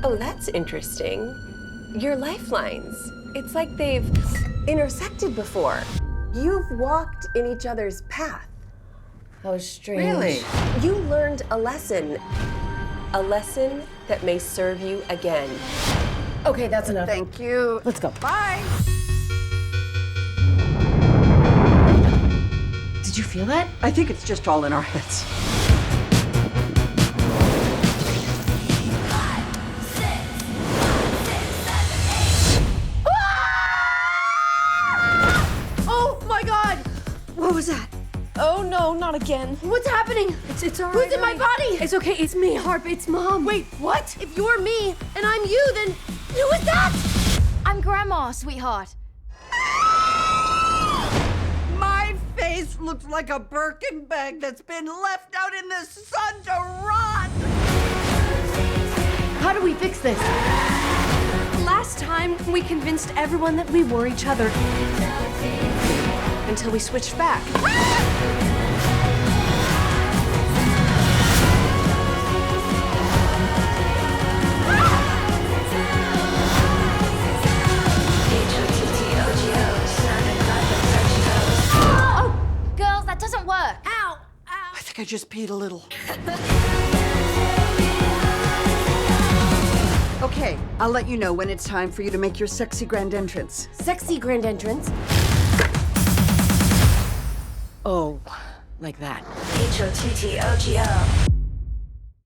Oh, that's interesting. Your lifelines. It's like they've intersected before. You've walked in each other's path. How strange. Really? You learned a lesson that may serve you again. Okay, that's enough. Thank you. Let's go. Bye. Did you feel that? I think it's just all in our heads. Oh my God! What was that? Oh no, not again. What's happening? It's all right. Who's in my body? It's okay. It's me, Harp. It's Mom. Wait, what? If you're me and I'm you, then who is that? I'm Grandma, sweetheart. My face looks like a Birkin bag that's been left out in the sun to rot. How do we fix this? Last time, we convinced everyone that we were each other. Until we switched back. Oh, girls, that doesn't work. Ow! I think I just peed a little. Okay, I'll let you know when it's time for you to make your sexy grand entrance. Sexy grand entrance. Oh, like that. H-O-T-T-O-G-O.